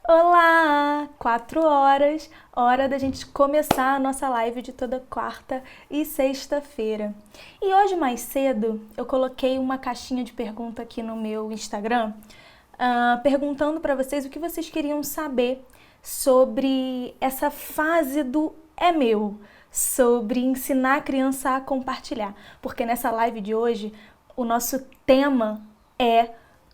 Olá! 4 horas, hora da gente começar a nossa live de toda quarta e sexta-feira. E hoje mais cedo eu coloquei uma caixinha de pergunta aqui no meu Instagram, perguntando para vocês o que vocês queriam saber sobre essa fase do é meu, sobre ensinar a criança a compartilhar. Porque nessa live de hoje o nosso tema é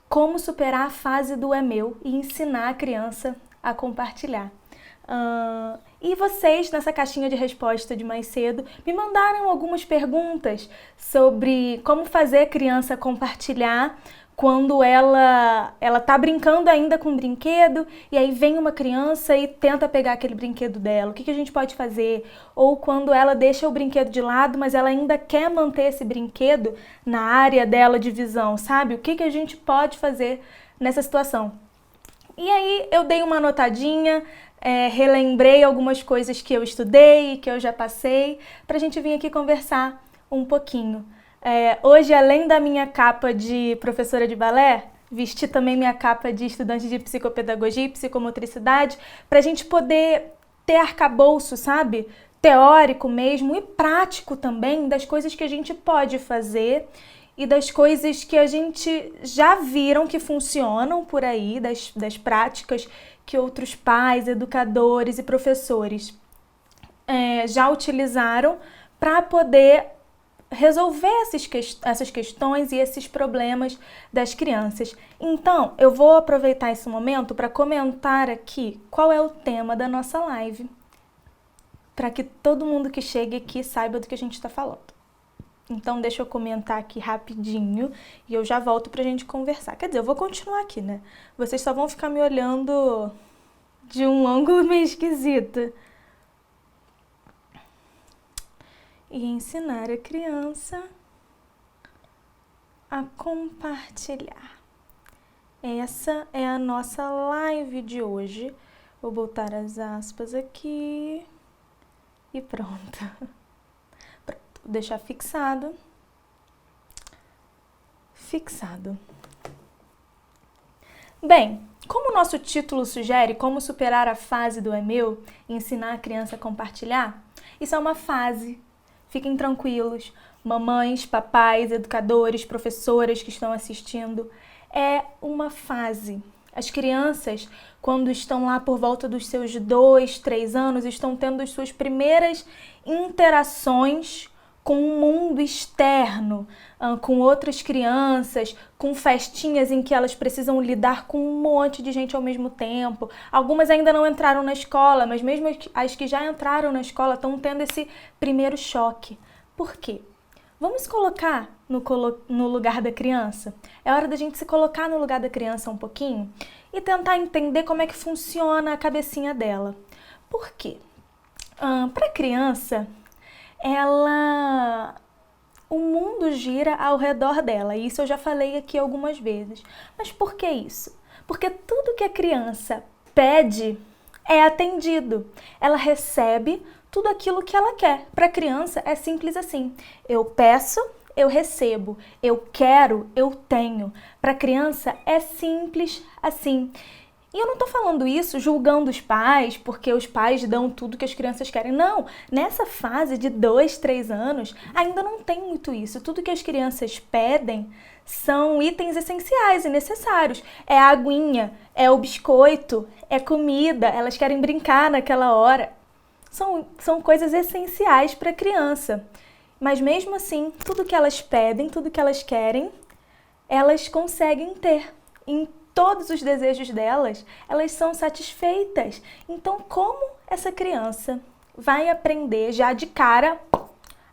como superar a fase do é meu e ensinar a criança a compartilhar. E vocês, nessa caixinha de resposta de mais cedo, me mandaram algumas perguntas sobre como fazer a criança compartilhar quando ela tá brincando ainda com o brinquedo e aí vem uma criança e tenta pegar aquele brinquedo dela. O que a gente pode fazer? Ou quando ela deixa o brinquedo de lado, mas ela ainda quer manter esse brinquedo na área dela de visão, sabe? O que a gente pode fazer nessa situação? E aí eu dei uma anotadinha, relembrei algumas coisas que eu estudei, que eu já passei, pra gente vir aqui conversar um pouquinho. Hoje, além da minha capa de professora de balé, vesti também minha capa de estudante de psicopedagogia e psicomotricidade, para a gente poder ter arcabouço, sabe? Teórico mesmo e prático também das coisas que a gente pode fazer e das coisas que a gente já viram que funcionam por aí, das práticas que outros pais, educadores e professores já utilizaram para poder resolver essas questões e esses problemas das crianças. Então, eu vou aproveitar esse momento para comentar aqui qual é o tema da nossa live, para que todo mundo que chegue aqui saiba do que a gente está falando. Então, deixa eu comentar aqui rapidinho e eu já volto pra gente conversar. Quer dizer, eu vou continuar aqui, né? Vocês só vão ficar me olhando de um ângulo meio esquisito. E ensinar a criança a compartilhar. Essa é a nossa live de hoje. Vou botar as aspas aqui e pronto. Pronto, vou deixar fixado. Fixado. Bem, como o nosso título sugere, como superar a fase do é meu e ensinar a criança a compartilhar, isso é uma fase. Fiquem tranquilos, mamães, papais, educadores, professoras que estão assistindo. É uma fase. As crianças, quando estão lá por volta dos seus 2, 3 anos, estão tendo as suas primeiras interações com o mundo externo, com outras crianças, com festinhas em que elas precisam lidar com um monte de gente ao mesmo tempo. Algumas ainda não entraram na escola, mas mesmo as que já entraram na escola estão tendo esse primeiro choque. Por quê? Vamos colocar no lugar da criança? É hora da gente se colocar no lugar da criança um pouquinho e tentar entender como é que funciona a cabecinha dela. Por quê? Para a criança, o mundo gira ao redor dela, e isso eu já falei aqui algumas vezes. Mas por que isso? Porque tudo que a criança pede é atendido. Ela recebe tudo aquilo que ela quer. Para a criança é simples assim. Eu peço, eu recebo. Eu quero, eu tenho. Para a criança é simples assim. E eu não tô falando isso julgando os pais, porque os pais dão tudo que as crianças querem. Não, nessa fase de 2, 3 anos, ainda não tem muito isso. Tudo que as crianças pedem são itens essenciais e necessários. É a aguinha, é o biscoito, é comida, elas querem brincar naquela hora. São coisas essenciais para a criança. Mas mesmo assim, tudo que elas pedem, tudo que elas querem, elas conseguem ter. Todos os desejos delas, elas são satisfeitas. Então, como essa criança vai aprender já de cara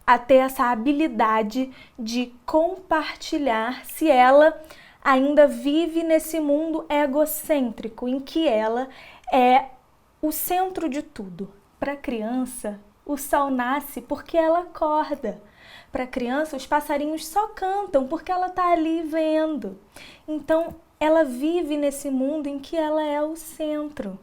a ter essa habilidade de compartilhar se ela ainda vive nesse mundo egocêntrico em que ela é o centro de tudo? Para a criança, o sol nasce porque ela acorda. Para a criança, os passarinhos só cantam porque ela está ali vendo. Então, ela vive nesse mundo em que ela é o centro.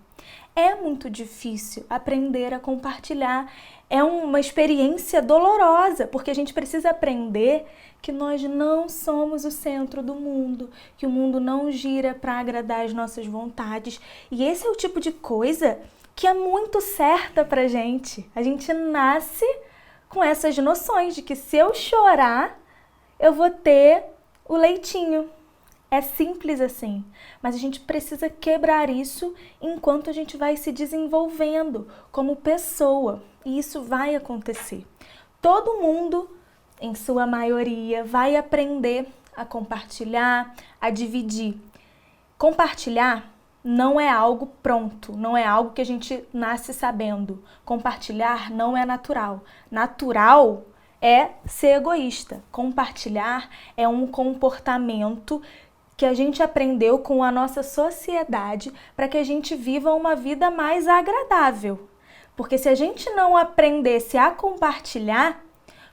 É muito difícil aprender a compartilhar. É uma experiência dolorosa, porque a gente precisa aprender que nós não somos o centro do mundo, que o mundo não gira para agradar as nossas vontades. E esse é o tipo de coisa que é muito certa pra gente. A gente nasce com essas noções de que se eu chorar, eu vou ter o leitinho. É simples assim, mas a gente precisa quebrar isso enquanto a gente vai se desenvolvendo como pessoa, e isso vai acontecer. Todo mundo, em sua maioria, vai aprender a compartilhar, a dividir. Compartilhar não é algo pronto, não é algo que a gente nasce sabendo. Compartilhar não é natural. Natural é ser egoísta. Compartilhar é um comportamento que a gente aprendeu com a nossa sociedade para que a gente viva uma vida mais agradável. Porque se a gente não aprendesse a compartilhar,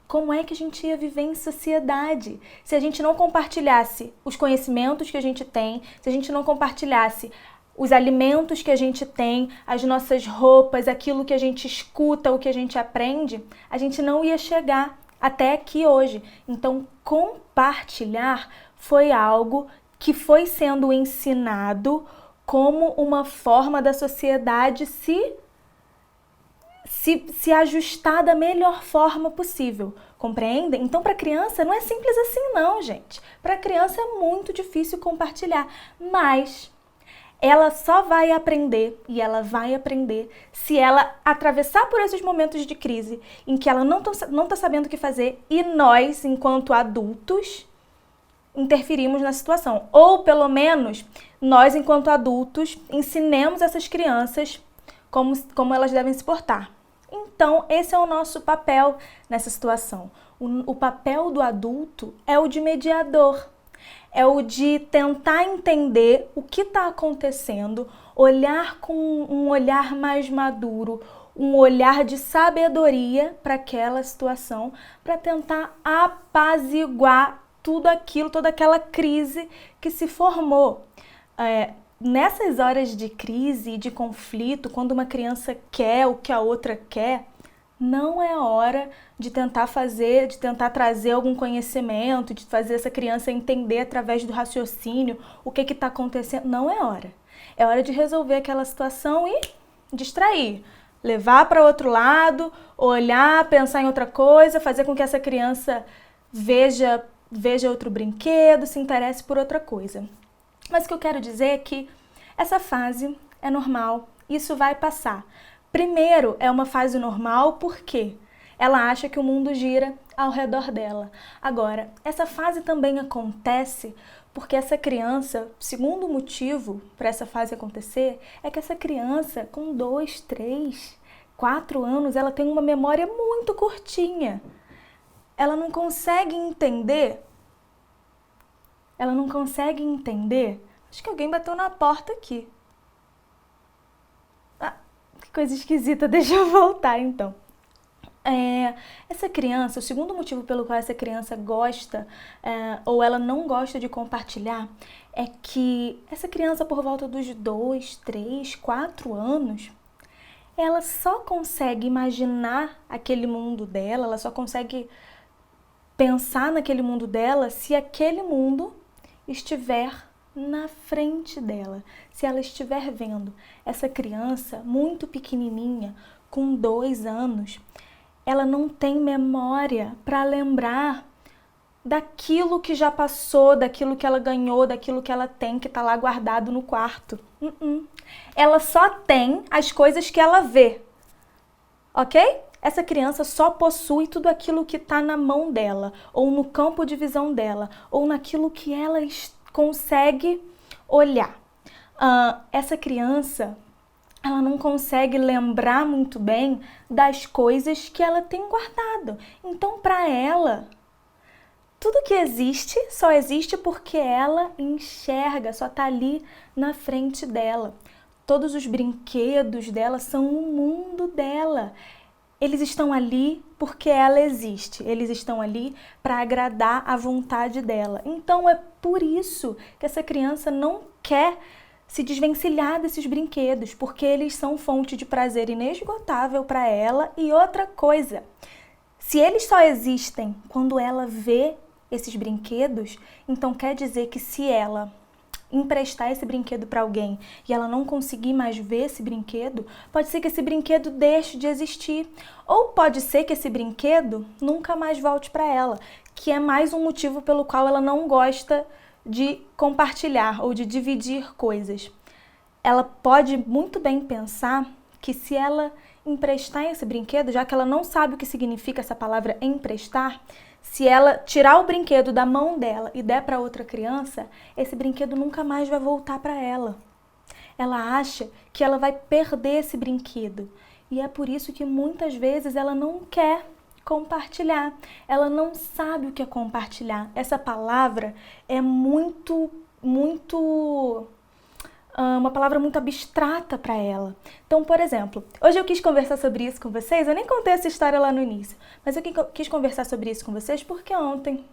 como é que a gente ia viver em sociedade? Se a gente não compartilhasse os conhecimentos que a gente tem, se a gente não compartilhasse os alimentos que a gente tem, as nossas roupas, aquilo que a gente escuta, o que a gente aprende, a gente não ia chegar até aqui hoje. Então, compartilhar foi algo que foi sendo ensinado como uma forma da sociedade se ajustar da melhor forma possível. Compreendem? Então, para criança não é simples assim não, gente. Para criança é muito difícil compartilhar, mas ela só vai aprender, e ela vai aprender se ela atravessar por esses momentos de crise em que ela não tá sabendo o que fazer, e nós, enquanto adultos, interferimos na situação. Ou, pelo menos, nós, enquanto adultos, ensinemos essas crianças como elas devem se portar. Então, esse é o nosso papel nessa situação. O papel do adulto é o de mediador. É o de tentar entender o que está acontecendo, olhar com um olhar mais maduro, um olhar de sabedoria para aquela situação, para tentar apaziguar tudo aquilo, toda aquela crise que se formou. Nessas horas de crise e de conflito, quando uma criança quer o que a outra quer, não é hora de tentar trazer algum conhecimento, de fazer essa criança entender através do raciocínio o que está acontecendo. Não é hora. É hora de resolver aquela situação e distrair. Levar para outro lado, olhar, pensar em outra coisa, fazer com que essa criança veja outro brinquedo, se interesse por outra coisa. Mas o que eu quero dizer é que essa fase é normal, isso vai passar. Primeiro, é uma fase normal porque ela acha que o mundo gira ao redor dela. Agora, essa fase também acontece porque essa criança, segundo motivo para essa fase acontecer, é que essa criança com 2, 3, 4 anos, ela tem uma memória muito curtinha. Ela não consegue entender. Acho que alguém bateu na porta aqui. Que coisa esquisita. Deixa eu voltar então. Essa criança, o segundo motivo pelo qual essa criança gosta ou ela não gosta de compartilhar é que essa criança, por volta dos 2, 3, 4 anos, ela só consegue imaginar aquele mundo dela, ela só consegue pensar naquele mundo dela se aquele mundo estiver na frente dela, se ela estiver vendo. Essa criança muito pequenininha, com 2 anos, ela não tem memória para lembrar daquilo que já passou, daquilo que ela ganhou, daquilo que ela tem, que está lá guardado no quarto. Ela só tem as coisas que ela vê, ok? Essa criança só possui tudo aquilo que está na mão dela, ou no campo de visão dela, ou naquilo que ela consegue olhar. Essa criança, ela não consegue lembrar muito bem das coisas que ela tem guardado. Então, para ela, tudo que existe só existe porque ela enxerga, só está ali na frente dela. Todos os brinquedos dela são o mundo dela. Eles estão ali porque ela existe. Eles estão ali para agradar a vontade dela. Então é por isso que essa criança não quer se desvencilhar desses brinquedos, porque eles são fonte de prazer inesgotável para ela. E outra coisa, se eles só existem quando ela vê esses brinquedos, então quer dizer que se ela emprestar esse brinquedo para alguém e ela não conseguir mais ver esse brinquedo, pode ser que esse brinquedo deixe de existir. Ou pode ser que esse brinquedo nunca mais volte para ela, que é mais um motivo pelo qual ela não gosta de compartilhar ou de dividir coisas. Ela pode muito bem pensar que se ela emprestar esse brinquedo, já que ela não sabe o que significa essa palavra emprestar, se ela tirar o brinquedo da mão dela e der para outra criança, esse brinquedo nunca mais vai voltar para ela. Ela acha que ela vai perder esse brinquedo. E é por isso que muitas vezes ela não quer compartilhar. Ela não sabe o que é compartilhar. Essa palavra é uma palavra muito abstrata para ela. Então, por exemplo, hoje eu quis conversar sobre isso com vocês. Eu nem contei essa história lá no início, mas eu quis conversar sobre isso com vocês porque ontem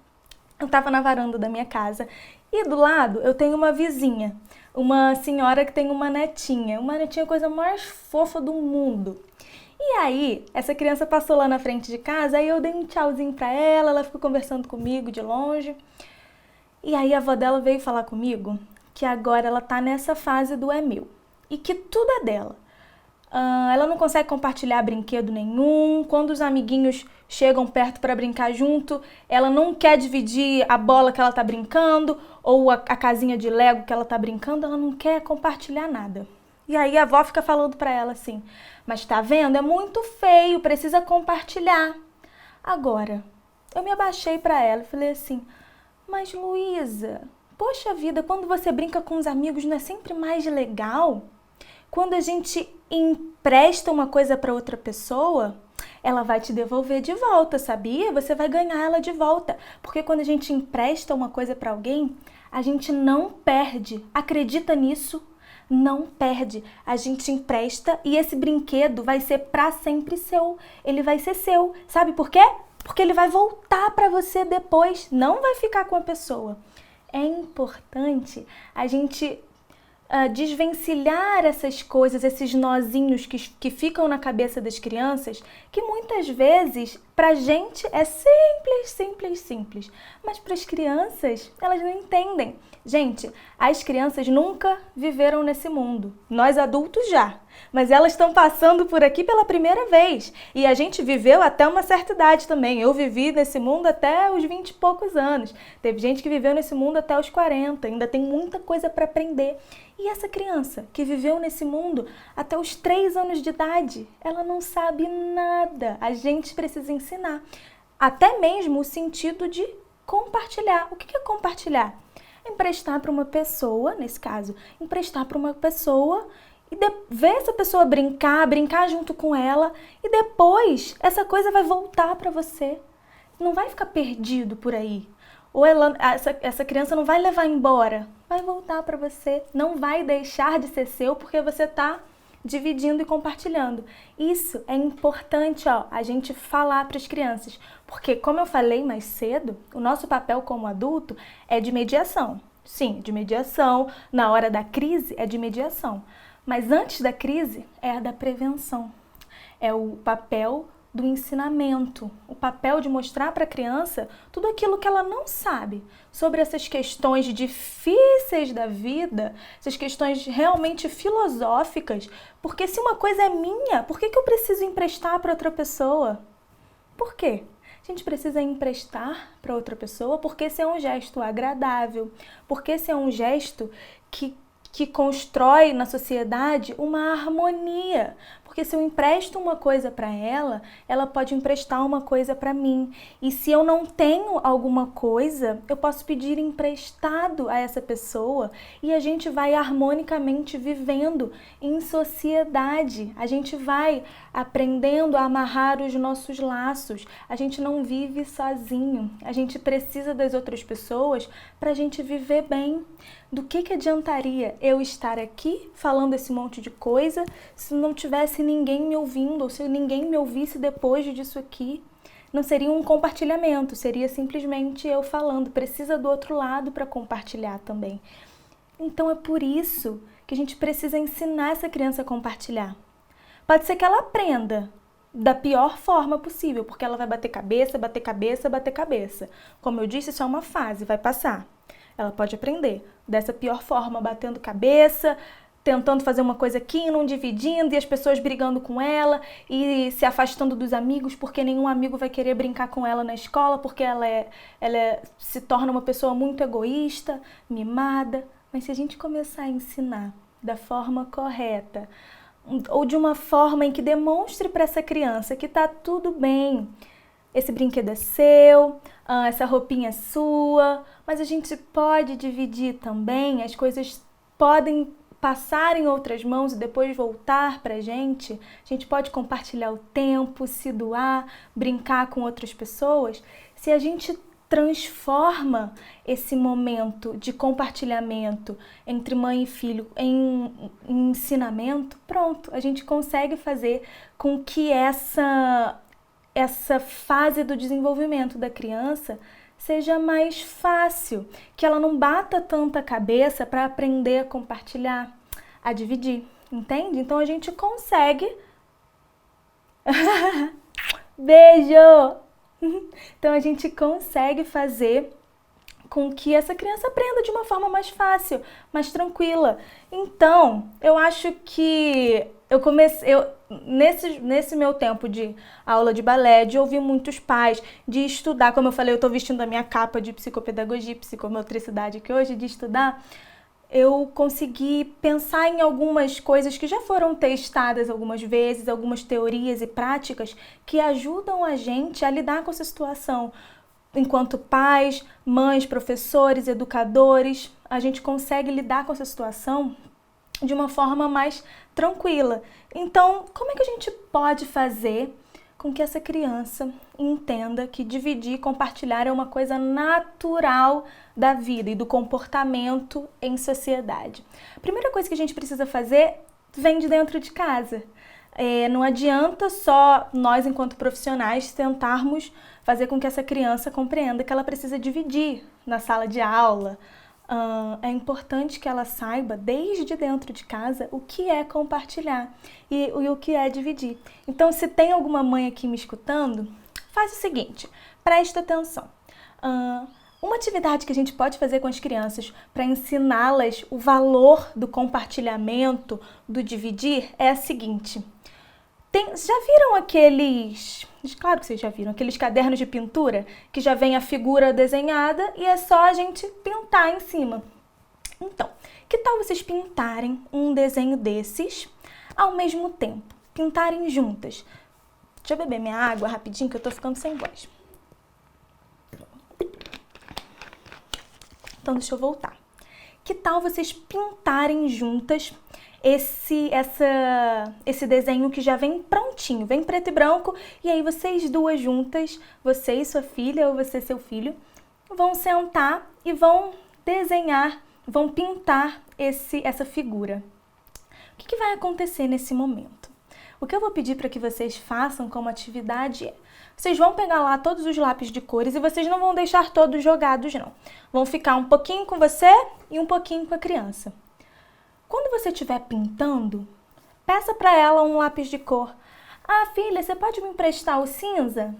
eu estava na varanda da minha casa e do lado eu tenho uma vizinha, uma senhora que tem uma netinha coisa mais fofa do mundo. E aí, essa criança passou lá na frente de casa, aí eu dei um tchauzinho pra ela ficou conversando comigo de longe. E aí a avó dela veio falar comigo que agora ela tá nessa fase do é meu e que tudo é dela. Ela não consegue compartilhar brinquedo nenhum. Quando os amiguinhos chegam perto para brincar junto, ela não quer dividir a bola que ela tá brincando ou a casinha de Lego que ela tá brincando, ela não quer compartilhar nada. E aí a avó fica falando para ela assim, mas tá vendo? É muito feio, precisa compartilhar. Agora, eu me abaixei para ela e falei assim, mas Luísa, poxa vida, quando você brinca com os amigos não é sempre mais legal? Quando a gente empresta uma coisa para outra pessoa, ela vai te devolver de volta, sabia? Você vai ganhar ela de volta. Porque quando a gente empresta uma coisa para alguém, a gente não perde. Acredita nisso? Não perde. A gente empresta e esse brinquedo vai ser para sempre seu. Ele vai ser seu. Sabe por quê? Porque ele vai voltar para você depois. Não vai ficar com a pessoa. É importante a gente desvencilhar essas coisas, esses nozinhos que ficam na cabeça das crianças, que muitas vezes pra gente é simples, mas para as crianças elas não entendem. Gente, as crianças nunca viveram nesse mundo, nós adultos já, mas elas estão passando por aqui pela primeira vez e a gente viveu até uma certa idade também. Eu vivi nesse mundo até os 20 e poucos anos, teve gente que viveu nesse mundo até os 40, ainda tem muita coisa para aprender. E essa criança que viveu nesse mundo até os 3 anos de idade, ela não sabe nada. A gente precisa ensinar. Até mesmo o sentido de compartilhar. O que é compartilhar? Emprestar para uma pessoa, nesse caso, emprestar para uma pessoa e ver essa pessoa brincar junto com ela e depois essa coisa vai voltar para você. Não vai ficar perdido por aí. Ou essa criança não vai levar embora, vai voltar para você, não vai deixar de ser seu porque você está dividindo e compartilhando. Isso é importante, a gente falar para as crianças, porque como eu falei mais cedo, o nosso papel como adulto é de mediação. Sim, de mediação, na hora da crise é de mediação, mas antes da crise é a da prevenção. É o papel do ensinamento, o papel de mostrar para a criança tudo aquilo que ela não sabe sobre essas questões difíceis da vida, essas questões realmente filosóficas, porque se uma coisa é minha, por que eu preciso emprestar para outra pessoa? Por quê? A gente precisa emprestar para outra pessoa porque esse é um gesto agradável, porque esse é um gesto que constrói na sociedade uma harmonia. Porque se eu empresto uma coisa para ela, ela pode emprestar uma coisa para mim. E se eu não tenho alguma coisa, eu posso pedir emprestado a essa pessoa e a gente vai harmonicamente vivendo em sociedade. A gente vai aprendendo a amarrar os nossos laços. A gente não vive sozinho. A gente precisa das outras pessoas para a gente viver bem. Do que adiantaria eu estar aqui falando esse monte de coisa se não tivesse ninguém me ouvindo, ou se ninguém me ouvisse depois disso aqui? Não seria um compartilhamento, seria simplesmente eu falando. Precisa do outro lado para compartilhar também. Então é por isso que a gente precisa ensinar essa criança a compartilhar. Pode ser que ela aprenda da pior forma possível, porque ela vai bater cabeça, bater cabeça, bater cabeça. Como eu disse, isso é uma fase, vai passar. Ela pode aprender dessa pior forma, batendo cabeça, tentando fazer uma coisa aqui, não dividindo, e as pessoas brigando com ela e se afastando dos amigos, porque nenhum amigo vai querer brincar com ela na escola, porque ela se torna uma pessoa muito egoísta, mimada. Mas se a gente começar a ensinar da forma correta, ou de uma forma em que demonstre para essa criança que tá tudo bem, esse brinquedo é seu, essa roupinha é sua, mas a gente pode dividir também, as coisas podem passar em outras mãos e depois voltar pra gente. A gente pode compartilhar o tempo, se doar, brincar com outras pessoas. Se a gente transforma esse momento de compartilhamento entre mãe e filho em ensinamento, pronto, a gente consegue fazer com que essa fase do desenvolvimento da criança seja mais fácil, que ela não bata tanta cabeça para aprender a compartilhar, a dividir, entende? Então a gente consegue. Beijo! Então a gente consegue fazer com que essa criança aprenda de uma forma mais fácil, mais tranquila. Então, eu acho que nesse meu tempo de aula de balé, de ouvir muitos pais, de estudar, como eu falei, eu estou vestindo a minha capa de psicopedagogia e psicomotricidade aqui hoje, de estudar, eu consegui pensar em algumas coisas que já foram testadas algumas vezes, algumas teorias e práticas que ajudam a gente a lidar com essa situação. Enquanto pais, mães, professores, educadores, a gente consegue lidar com essa situação de uma forma mais tranquila. Então, como é que a gente pode fazer com que essa criança entenda que dividir e compartilhar é uma coisa natural da vida e do comportamento em sociedade? A primeira coisa que a gente precisa fazer vem de dentro de casa. Não adianta só nós, enquanto profissionais, tentarmos fazer com que essa criança compreenda que ela precisa dividir na sala de aula. É importante que ela saiba, desde dentro de casa, o que é compartilhar e o que é dividir. Então, se tem alguma mãe aqui me escutando, faz o seguinte, presta atenção. Uma atividade que a gente pode fazer com as crianças para ensiná-las o valor do compartilhamento, do dividir, é a seguinte. Já viram aqueles... Claro que vocês já viram, aqueles cadernos de pintura que já vem a figura desenhada e é só a gente pintar em cima. Então, que tal vocês pintarem um desenho desses ao mesmo tempo? Pintarem juntas. Deixa eu beber minha água rapidinho que eu tô ficando sem voz. Então, deixa eu voltar. Que tal vocês pintarem juntas esse desenho que já vem prontinho, vem preto e branco, e aí vocês duas juntas, você e sua filha ou você e seu filho, vão sentar e vão desenhar, vão pintar essa figura. O que vai acontecer nesse momento? O que eu vou pedir para que vocês façam como atividade é, vocês vão pegar lá todos os lápis de cores e vocês não vão deixar todos jogados, não. Vão ficar um pouquinho com você e um pouquinho com a criança. Quando você estiver pintando, peça para ela um lápis de cor. Ah, filha, você pode me emprestar o cinza?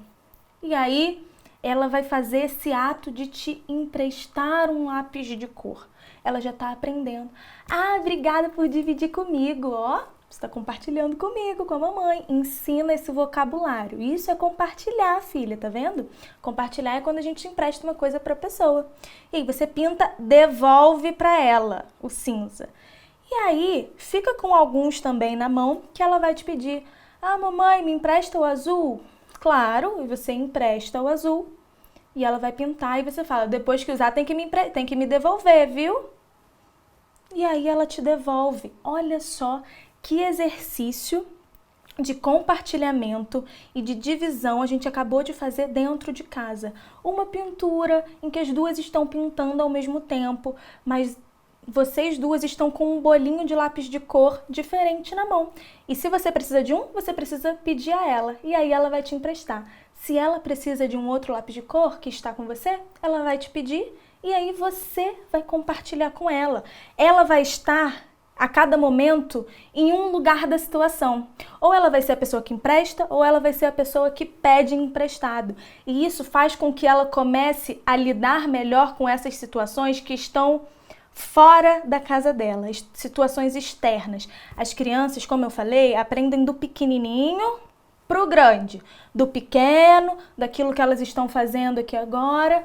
E aí, ela vai fazer esse ato de te emprestar um lápis de cor. Ela já está aprendendo. Ah, obrigada por dividir comigo, ó. Você está compartilhando comigo, com a mamãe. Ensina esse vocabulário. Isso é compartilhar, filha, tá vendo? Compartilhar é quando a gente empresta uma coisa para a pessoa. E aí você pinta, devolve para ela o cinza. E aí, fica com alguns também na mão que ela vai te pedir. Ah, mamãe, me empresta o azul? Claro, e você empresta o azul. E ela vai pintar e você fala, depois que usar tem que me devolver, viu? E aí ela te devolve. Olha só que exercício de compartilhamento e de divisão a gente acabou de fazer dentro de casa. Uma pintura em que as duas estão pintando ao mesmo tempo, mas vocês duas estão com um bolinho de lápis de cor diferente na mão. E se você precisa de um, você precisa pedir a ela. E aí ela vai te emprestar. Se ela precisa de um outro lápis de cor que está com você, ela vai te pedir. E aí você vai compartilhar com ela. Ela vai estar a cada momento em um lugar da situação. Ou ela vai ser a pessoa que empresta, ou ela vai ser a pessoa que pede emprestado. E isso faz com que ela comece a lidar melhor com essas situações que estão fora da casa dela, situações externas. As crianças, como eu falei, aprendem do pequenininho pro grande, do pequeno, daquilo que elas estão fazendo aqui agora,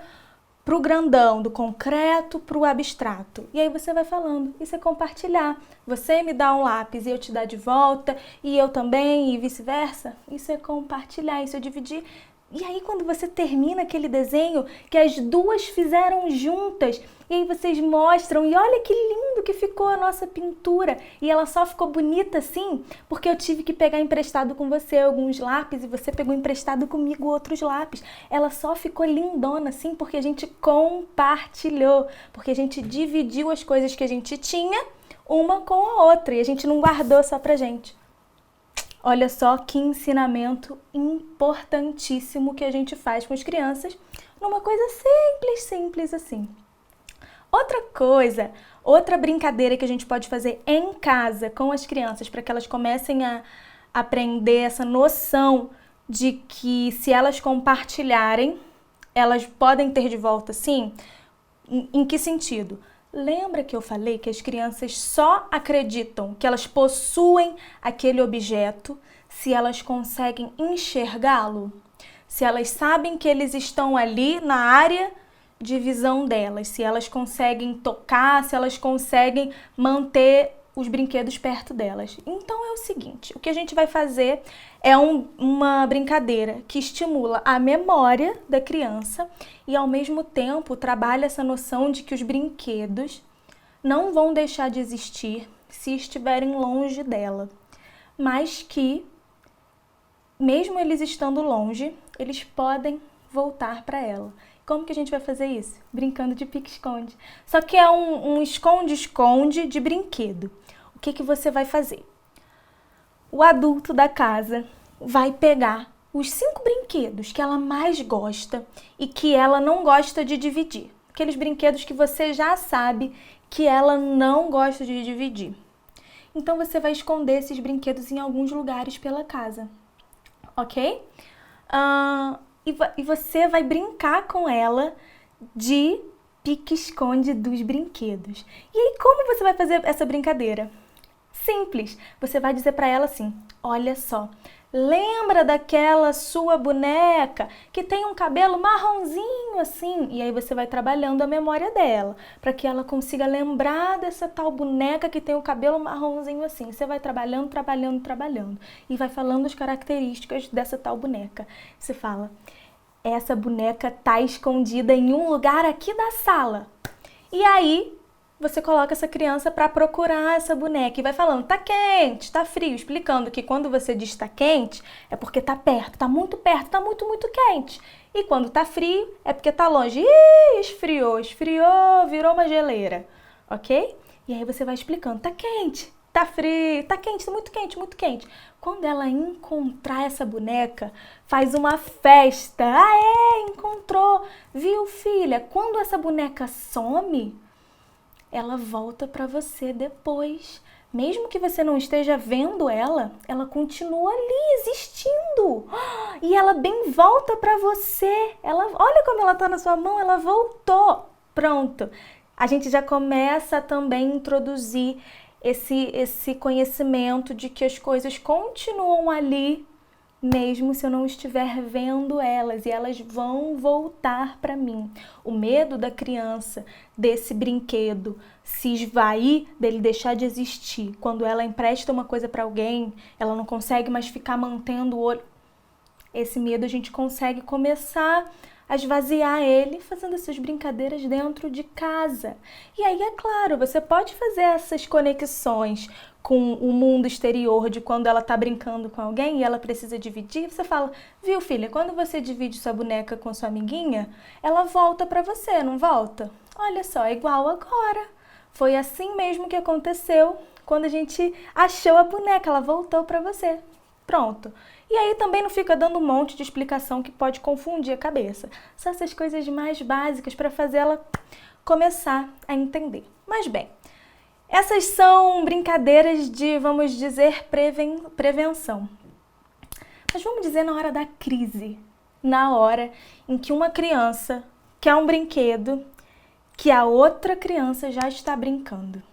pro grandão, do concreto pro abstrato. E aí você vai falando, isso é compartilhar. Você me dá um lápis e eu te dá de volta, e eu também, e vice-versa. Isso é compartilhar, isso é dividir. E aí quando você termina aquele desenho que as duas fizeram juntas, e aí vocês mostram, e olha que lindo que ficou a nossa pintura. E ela só ficou bonita assim, porque eu tive que pegar emprestado com você alguns lápis, e você pegou emprestado comigo outros lápis. Ela só ficou lindona assim, porque a gente compartilhou, porque a gente dividiu as coisas que a gente tinha, uma com a outra, e a gente não guardou só pra gente. Olha só que ensinamento importantíssimo que a gente faz com as crianças, numa coisa simples assim. Outra coisa, outra brincadeira que a gente pode fazer em casa com as crianças, para que elas comecem a aprender essa noção de que se elas compartilharem, elas podem ter de volta, sim. Em que sentido? Lembra que eu falei que as crianças só acreditam que elas possuem aquele objeto se elas conseguem enxergá-lo? Se elas sabem que eles estão ali na área de visão delas, se elas conseguem tocar, se elas conseguem manter os brinquedos perto delas. Então é o seguinte, o que a gente vai fazer é uma brincadeira que estimula a memória da criança e ao mesmo tempo trabalha essa noção de que os brinquedos não vão deixar de existir se estiverem longe dela, mas que mesmo eles estando longe, eles podem voltar para ela. Como que a gente vai fazer isso? Brincando de pique-esconde. Só que é um esconde-esconde de brinquedo. O que você vai fazer? O adulto da casa vai pegar os 5 brinquedos que ela mais gosta e que ela não gosta de dividir. Aqueles brinquedos que você já sabe que ela não gosta de dividir. Então você vai esconder esses brinquedos em alguns lugares pela casa. Ok? E você vai brincar com ela de pique-esconde dos brinquedos. E aí, como você vai fazer essa brincadeira? Simples. Você vai dizer para ela assim, olha só, lembra daquela sua boneca que tem um cabelo marronzinho assim? E aí você vai trabalhando a memória dela, para que ela consiga lembrar dessa tal boneca que tem o cabelo marronzinho assim. Você vai trabalhando e vai falando as características dessa tal boneca. Você fala, essa boneca tá escondida em um lugar aqui da sala. E aí você coloca essa criança para procurar essa boneca e vai falando, tá quente, tá frio, explicando que quando você diz tá quente, é porque tá perto, tá muito perto, tá muito, muito quente. E quando tá frio, é porque tá longe. Ih, esfriou, virou uma geleira, ok? E aí você vai explicando, tá quente, tá frio, tá quente, tá muito quente, muito quente. Quando ela encontrar essa boneca, faz uma festa. Encontrou, viu, filha? Quando essa boneca some, ela volta para você depois. Mesmo que você não esteja vendo ela continua ali existindo. E ela bem volta para você. Olha como ela está na sua mão, ela voltou. Pronto. A gente já começa também a introduzir esse conhecimento de que as coisas continuam ali, mesmo se eu não estiver vendo elas, e elas vão voltar para mim. O medo da criança desse brinquedo se esvair, dele deixar de existir. Quando ela empresta uma coisa para alguém, ela não consegue mais ficar mantendo o olho. Esse medo a gente consegue começar a esvaziar ele fazendo essas brincadeiras dentro de casa. E aí, é claro, você pode fazer essas conexões com o mundo exterior de quando ela tá brincando com alguém e ela precisa dividir. Você fala, viu, filha, quando você divide sua boneca com sua amiguinha, ela volta pra você, não volta? Olha só, é igual agora. Foi assim mesmo que aconteceu quando a gente achou a boneca, ela voltou para você. Pronto. E aí também não fica dando um monte de explicação que pode confundir a cabeça. Só essas coisas mais básicas para fazer ela começar a entender. Mas bem, essas são brincadeiras de, vamos dizer, prevenção. Mas vamos dizer na hora da crise, na hora em que uma criança quer um brinquedo que a outra criança já está brincando.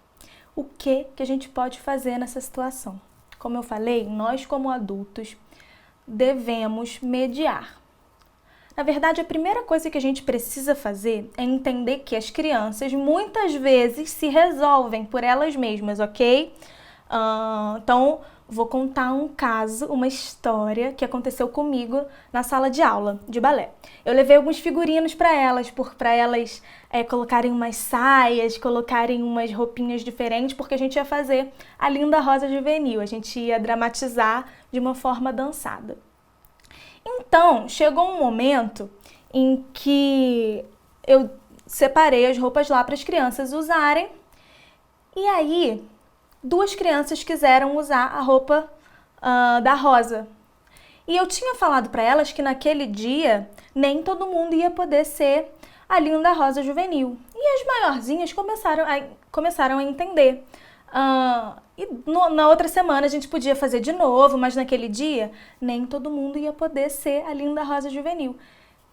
O que a gente pode fazer nessa situação? Como eu falei, nós como adultos devemos mediar. Na verdade, a primeira coisa que a gente precisa fazer é entender que as crianças muitas vezes se resolvem por elas mesmas, ok? Então, vou contar um caso, uma história que aconteceu comigo na sala de aula de balé. Eu levei alguns figurinos para elas colocarem umas saias, colocarem umas roupinhas diferentes, porque a gente ia fazer a Linda Rosa Juvenil, a gente ia dramatizar de uma forma dançada. Então, chegou um momento em que eu separei as roupas lá para as crianças usarem, e aí 2 crianças quiseram usar a roupa da Rosa. E eu tinha falado para elas que naquele dia nem todo mundo ia poder ser a Linda Rosa Juvenil. E as maiorzinhas começaram a entender. Na outra semana a gente podia fazer de novo, mas naquele dia nem todo mundo ia poder ser a Linda Rosa Juvenil.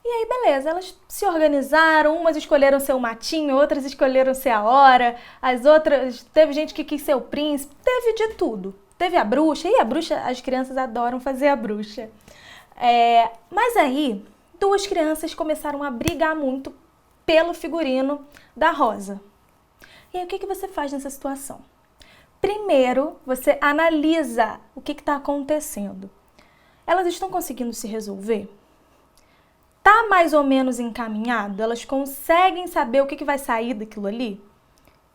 E aí, beleza, elas se organizaram, umas escolheram ser o Matinho, outras escolheram ser a Hora, as outras, teve gente que quis ser o príncipe, teve de tudo. Teve a bruxa, e a bruxa, as crianças adoram fazer a bruxa. Mas aí, 2 crianças começaram a brigar muito pelo figurino da Rosa. E aí, o que você faz nessa situação? Primeiro, você analisa o que está acontecendo. Elas estão conseguindo se resolver? Tá mais ou menos encaminhado? Elas conseguem saber o que vai sair daquilo ali?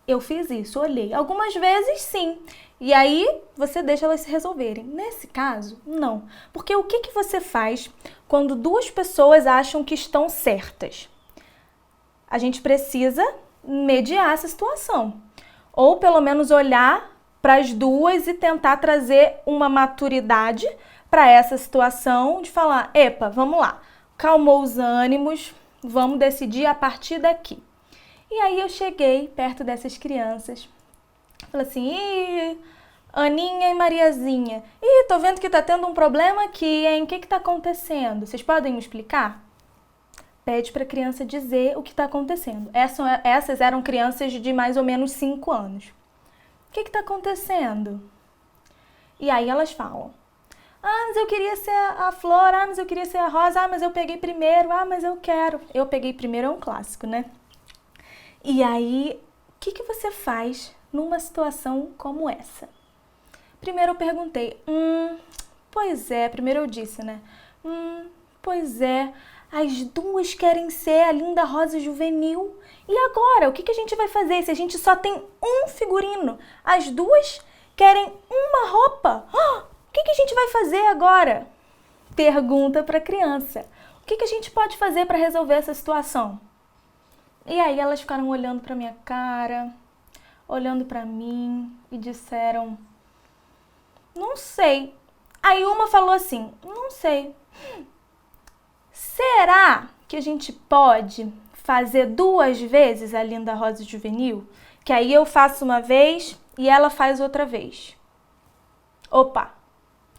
Eu fiz isso, olhei. Algumas vezes, sim. E aí, você deixa elas se resolverem. Nesse caso, não. Porque o que você faz quando 2 pessoas acham que estão certas? A gente precisa mediar essa situação. Ou pelo menos olhar para as 2 e tentar trazer uma maturidade para essa situação de falar, epa, vamos lá, calmou os ânimos, vamos decidir a partir daqui. E aí eu cheguei perto dessas crianças, falei assim, Aninha e Mariazinha, tô vendo que tá tendo um problema aqui, hein? O que tá acontecendo? Vocês podem me explicar? Pede para a criança dizer o que está acontecendo. Essas eram crianças de mais ou menos 5 anos. O que está acontecendo? E aí elas falam, mas eu queria ser a Flor, mas eu queria ser a Rosa, mas eu peguei primeiro, mas eu quero. Eu peguei primeiro é um clássico, né? E aí, o que você faz numa situação como essa? Primeiro eu perguntei, pois é, primeiro eu disse, né? Pois é, as 2 querem ser a Linda Rosa Juvenil. E agora, o que a gente vai fazer se a gente só tem um figurino? As 2 querem uma roupa. O que a gente vai fazer agora? Pergunta para a criança. O que a gente pode fazer para resolver essa situação? E aí elas ficaram olhando para minha cara, olhando para mim e disseram, não sei. Aí uma falou assim, não sei. Será que a gente pode fazer 2 vezes a Linda Rosa Juvenil? Que aí eu faço uma vez e ela faz outra vez. Opa,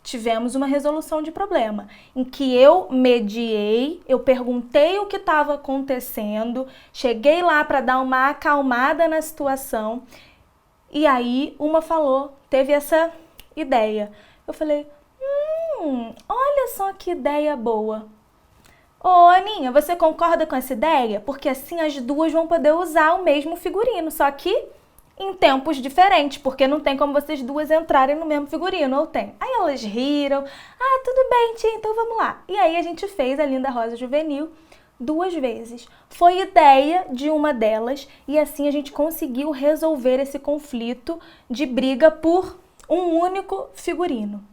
tivemos uma resolução de problema, em que eu mediei, eu perguntei o que estava acontecendo, cheguei lá para dar uma acalmada na situação, e aí uma falou, teve essa ideia. Eu falei, olha só que ideia boa. Ô, Aninha, você concorda com essa ideia? Porque assim as 2 vão poder usar o mesmo figurino, só que em tempos diferentes, porque não tem como vocês 2 entrarem no mesmo figurino, ou tem? Aí elas riram, tudo bem, tia, então vamos lá. E aí a gente fez a Linda Rosa Juvenil 2 vezes. Foi ideia de uma delas e assim a gente conseguiu resolver esse conflito de briga por um único figurino.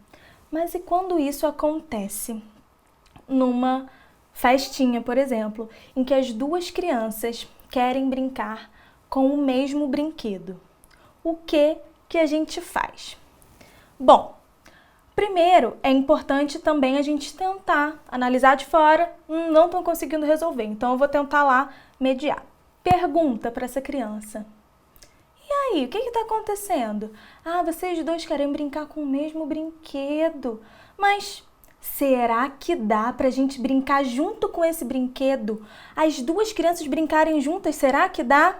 Mas e quando isso acontece numa festinha, por exemplo, em que as 2 crianças querem brincar com o mesmo brinquedo. O que a gente faz? Bom, primeiro é importante também a gente tentar analisar de fora, não estou conseguindo resolver, então eu vou tentar lá mediar. Pergunta para essa criança. E aí, o que está acontecendo? Ah, vocês dois querem brincar com o mesmo brinquedo, mas será que dá para a gente brincar junto com esse brinquedo? As duas crianças brincarem juntas, será que dá?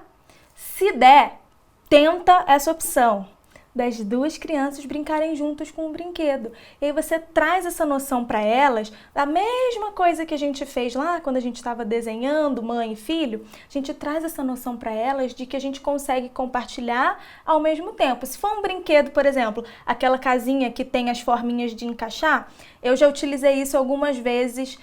Se der, tenta essa opção das duas crianças brincarem juntas com o brinquedo. E aí você traz essa noção para elas, da mesma coisa que a gente fez lá quando a gente estava desenhando, mãe e filho, a gente traz essa noção para elas de que a gente consegue compartilhar ao mesmo tempo. Se for um brinquedo, por exemplo, aquela casinha que tem as forminhas de encaixar, eu já utilizei isso algumas vezes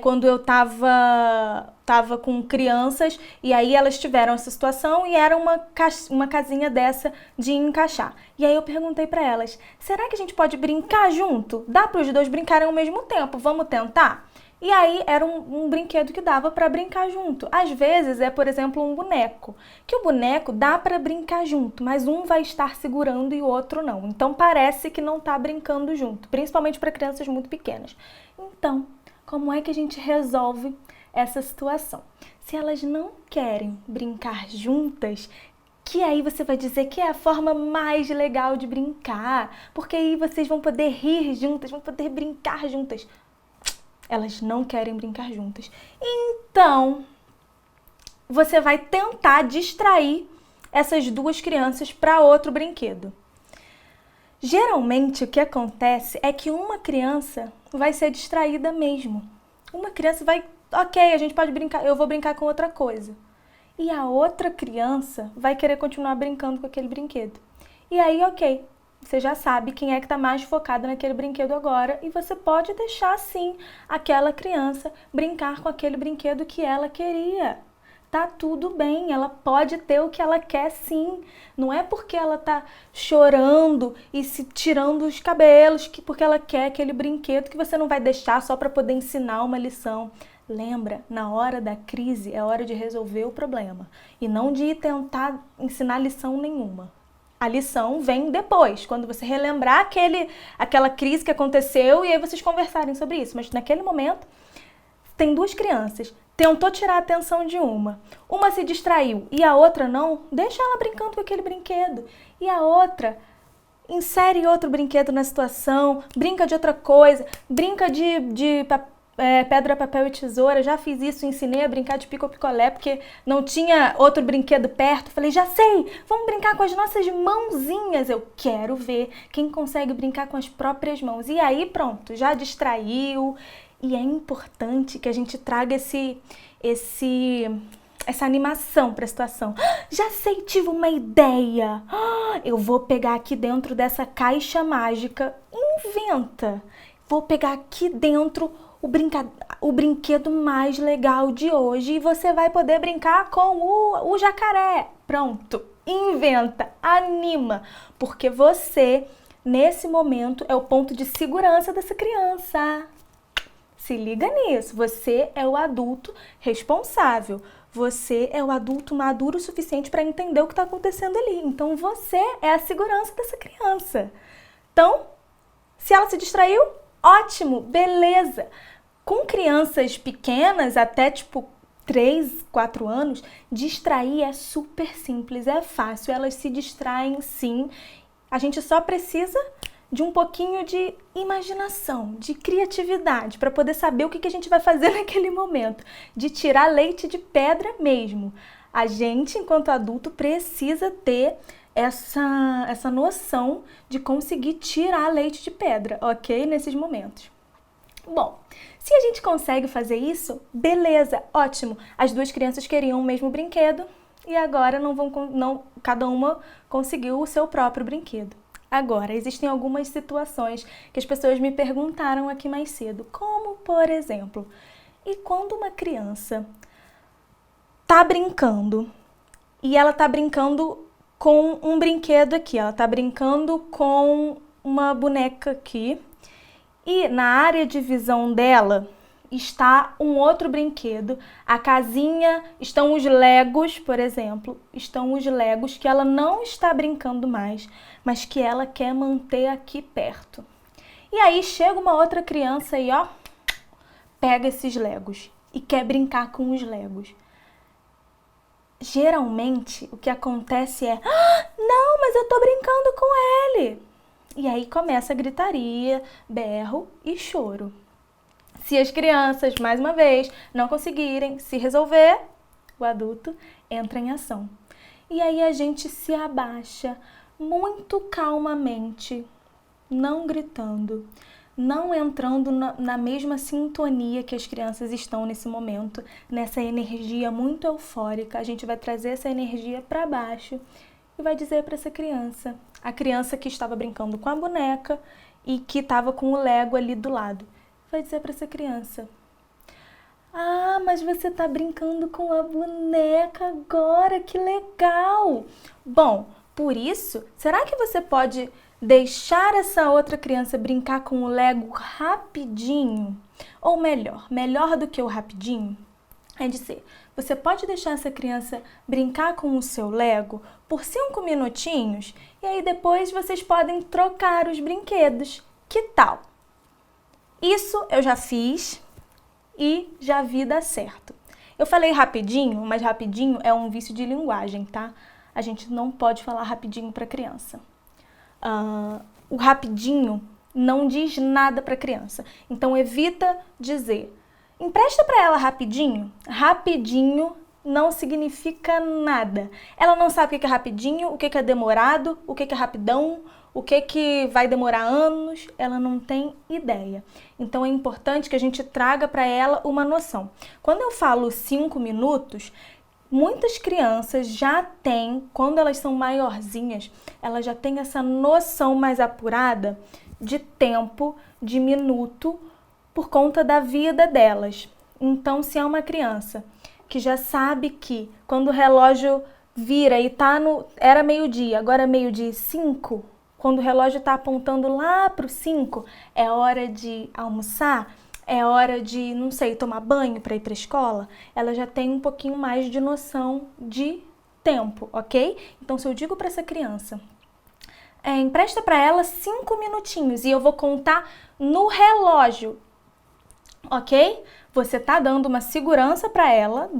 quando eu tava com crianças e aí elas tiveram essa situação e era uma casinha dessa de encaixar. E aí eu perguntei para elas, será que a gente pode brincar junto? Dá para os dois brincarem ao mesmo tempo? Vamos tentar? E aí era um brinquedo que dava para brincar junto. Às vezes é, por exemplo, um boneco, que o boneco dá para brincar junto, mas um vai estar segurando e o outro não. Então parece que não está brincando junto, principalmente para crianças muito pequenas. Então, como é que a gente resolve essa situação? Se elas não querem brincar juntas, que aí você vai dizer que é a forma mais legal de brincar, porque aí vocês vão poder rir juntas, vão poder brincar juntas. Elas não querem brincar juntas. Então, você vai tentar distrair essas duas crianças para outro brinquedo. Geralmente, o que acontece é que uma criança vai ser distraída mesmo. Uma criança vai, ok, a gente pode brincar, eu vou brincar com outra coisa. E a outra criança vai querer continuar brincando com aquele brinquedo. E aí, ok, você já sabe quem é que está mais focado naquele brinquedo agora e você pode deixar, sim, aquela criança brincar com aquele brinquedo que ela queria. Tá tudo bem, ela pode ter o que ela quer, sim. Não é porque ela tá chorando e se tirando os cabelos, porque ela quer aquele brinquedo que você não vai deixar só para poder ensinar uma lição. Lembra, na hora da crise é hora de resolver o problema e não de tentar ensinar lição nenhuma. A lição vem depois, quando você relembrar aquela crise que aconteceu e aí vocês conversarem sobre isso. Mas naquele momento, tem duas crianças, tentou tirar a atenção de uma se distraiu e a outra não, deixa ela brincando com aquele brinquedo. E a outra insere outro brinquedo na situação, brinca de outra coisa, brinca de pedra, papel e tesoura. Já fiz isso, ensinei a brincar de pico-picolé porque não tinha outro brinquedo perto. Falei, já sei, vamos brincar com as nossas mãozinhas. Eu quero ver quem consegue brincar com as próprias mãos. E aí pronto, já distraiu. E é importante que a gente traga essa animação para a situação. Já sei, tive uma ideia. Eu vou pegar aqui dentro dessa caixa mágica. Inventa. Vou pegar aqui dentro o brinquedo mais legal de hoje e você vai poder brincar com o jacaré. Pronto, inventa, anima, porque você, nesse momento, é o ponto de segurança dessa criança. Se liga nisso, você é o adulto responsável, você é o adulto maduro o suficiente para entender o que está acontecendo ali. Então, você é a segurança dessa criança. Então, se ela se distraiu, ótimo, beleza. Com crianças pequenas, até tipo 3, 4 anos, distrair é super simples, é fácil, elas se distraem sim. A gente só precisa de um pouquinho de imaginação, de criatividade, para poder saber o que a gente vai fazer naquele momento, de tirar leite de pedra mesmo. A gente, enquanto adulto, precisa ter essa noção de conseguir tirar leite de pedra, ok? Nesses momentos. Bom, se a gente consegue fazer isso, beleza, ótimo. As duas crianças queriam o mesmo brinquedo e agora cada uma conseguiu o seu próprio brinquedo. Agora, existem algumas situações que as pessoas me perguntaram aqui mais cedo, como, por exemplo, e quando uma criança tá brincando e ela tá brincando com um brinquedo aqui, ela tá brincando com uma boneca aqui e na área de visão dela, está um outro brinquedo, a casinha, estão os Legos, por exemplo, estão os Legos que ela não está brincando mais, mas que ela quer manter aqui perto. E aí chega uma outra criança e ó, pega esses Legos e quer brincar com os Legos. Geralmente o que acontece é, não, mas eu tô brincando com ele. E aí começa a gritaria, berro e choro. Se as crianças, mais uma vez, não conseguirem se resolver, o adulto entra em ação. E aí a gente se abaixa muito calmamente, não gritando, não entrando na mesma sintonia que as crianças estão nesse momento, nessa energia muito eufórica. A gente vai trazer essa energia para baixo e vai dizer para essa criança, a criança que estava brincando com a boneca e que estava com o Lego ali do lado, vai dizer para essa criança, ah, mas você está brincando com a boneca agora, que legal! Bom, por isso, será que você pode deixar essa outra criança brincar com o Lego rapidinho? Ou melhor do que o rapidinho? É dizer, você pode deixar essa criança brincar com o seu Lego por 5 minutinhos e aí depois vocês podem trocar os brinquedos. Que tal? Isso eu já fiz e já vi dar certo. Eu falei rapidinho, mas rapidinho é um vício de linguagem, tá? A gente não pode falar rapidinho para criança. O rapidinho não diz nada para criança. Então evita dizer, empresta para ela rapidinho. Rapidinho não significa nada. Ela não sabe o que é rapidinho, o que é demorado, o que é rapidão, o que vai demorar anos, ela não tem ideia. Então é importante que a gente traga para ela uma noção. Quando eu falo 5 minutos, muitas crianças já têm, quando elas são maiorzinhas, elas já têm essa noção mais apurada de tempo, de minuto, por conta da vida delas. Então, se é uma criança que já sabe que quando o relógio vira e era meio-dia, agora é 12:05, quando o relógio está apontando lá para o 5, é hora de almoçar, é hora de, não sei, tomar banho para ir para a escola, ela já tem um pouquinho mais de noção de tempo, ok? Então, se eu digo para essa criança, empresta para ela 5 minutinhos e eu vou contar no relógio, ok? Você está dando uma segurança para ela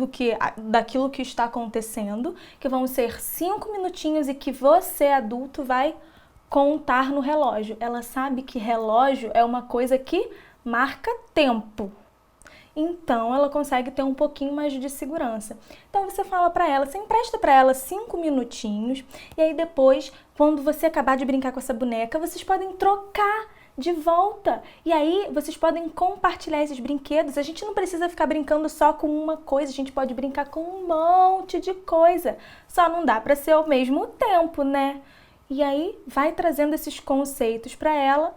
daquilo que está acontecendo, que vão ser 5 minutinhos e que você, adulto, vai contar no relógio. Ela sabe que relógio é uma coisa que marca tempo. Então, ela consegue ter um pouquinho mais de segurança. Então, você fala para ela, você empresta para ela 5 minutinhos e aí depois, quando você acabar de brincar com essa boneca, vocês podem trocar de volta. E aí, vocês podem compartilhar esses brinquedos. A gente não precisa ficar brincando só com uma coisa, a gente pode brincar com um monte de coisa. Só não dá para ser ao mesmo tempo, né? E aí, vai trazendo esses conceitos para ela,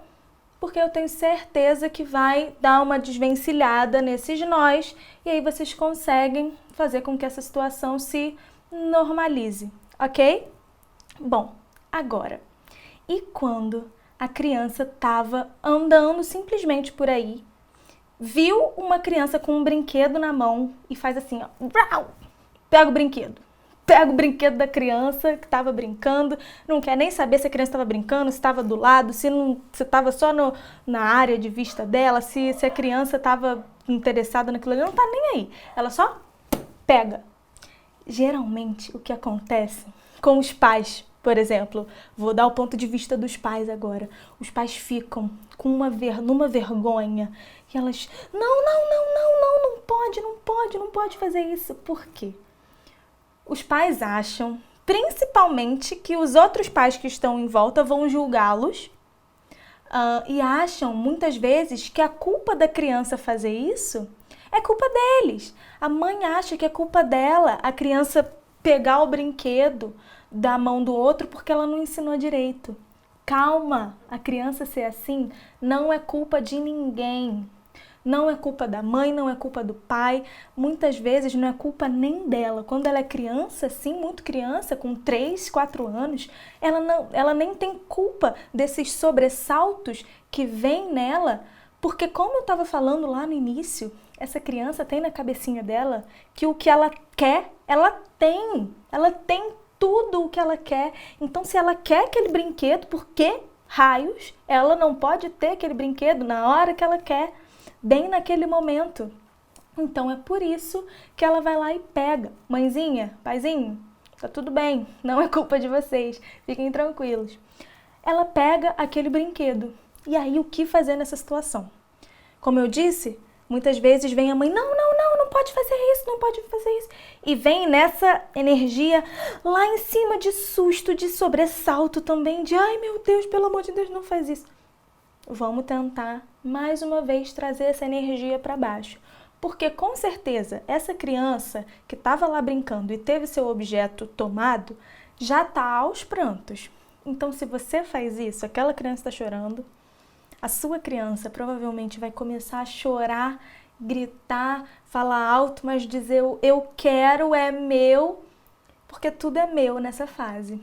porque eu tenho certeza que vai dar uma desvencilhada nesses nós e aí vocês conseguem fazer com que essa situação se normalize, ok? Bom, agora, e quando a criança estava andando simplesmente por aí, viu uma criança com um brinquedo na mão e faz assim, ó, pega o brinquedo. Pega o brinquedo da criança que estava brincando, não quer nem saber se a criança estava brincando, se estava do lado, se estava só na área de vista dela, se a criança estava interessada naquilo ali, não está nem aí. Ela só pega. Geralmente, o que acontece com os pais, por exemplo, vou dar o ponto de vista dos pais agora. Os pais ficam com numa vergonha e elas, não pode fazer isso. Por quê? Os pais acham, principalmente, que os outros pais que estão em volta vão julgá-los e acham, muitas vezes, que a culpa da criança fazer isso é culpa deles. A mãe acha que é culpa dela a criança pegar o brinquedo da mão do outro porque ela não ensinou direito. Calma, a criança ser assim não é culpa de ninguém. Não é culpa da mãe, não é culpa do pai, muitas vezes não é culpa nem dela. Quando ela é criança, sim, muito criança, com 3, 4 anos, ela nem tem culpa desses sobressaltos que vêm nela Porque como eu estava falando lá no início, essa criança tem na cabecinha dela que o que ela quer, ela tem. Ela tem tudo o que ela quer. Então, se ela quer aquele brinquedo, por que raios ela não pode ter aquele brinquedo na hora que ela quer, bem naquele momento? Então, é por isso que ela vai lá e pega. Mãezinha, paizinho, tá tudo bem, não é culpa de vocês, fiquem tranquilos. Ela pega aquele brinquedo. E aí, o que fazer nessa situação? Como eu disse, muitas vezes vem a mãe, não pode fazer isso, não pode fazer isso. E vem nessa energia lá em cima de susto, de sobressalto também, de ai meu Deus, pelo amor de Deus, não faz isso. Vamos tentar, mais uma vez, trazer essa energia para baixo. Porque, com certeza, essa criança que estava lá brincando e teve seu objeto tomado, já está aos prantos. Então, se você faz isso, aquela criança está chorando, a sua criança provavelmente vai começar a chorar, gritar, falar alto, mas dizer eu quero, é meu, porque tudo é meu nessa fase.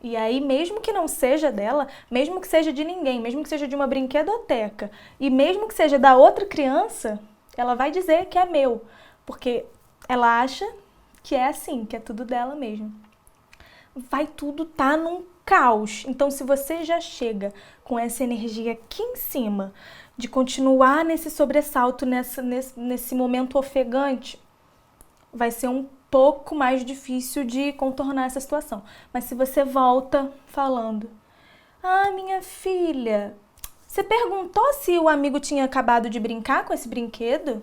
E aí, mesmo que não seja dela, mesmo que seja de ninguém, mesmo que seja de uma brinquedoteca, e mesmo que seja da outra criança, ela vai dizer que é meu, porque ela acha que é assim, que é tudo dela mesmo. Vai tudo tá num caos. Então, se você já chega com essa energia aqui em cima, de continuar nesse sobressalto, nesse momento ofegante, vai ser um pouco mais difícil de contornar essa situação. Mas se você volta falando, ah, minha filha, você perguntou se o amigo tinha acabado de brincar com esse brinquedo?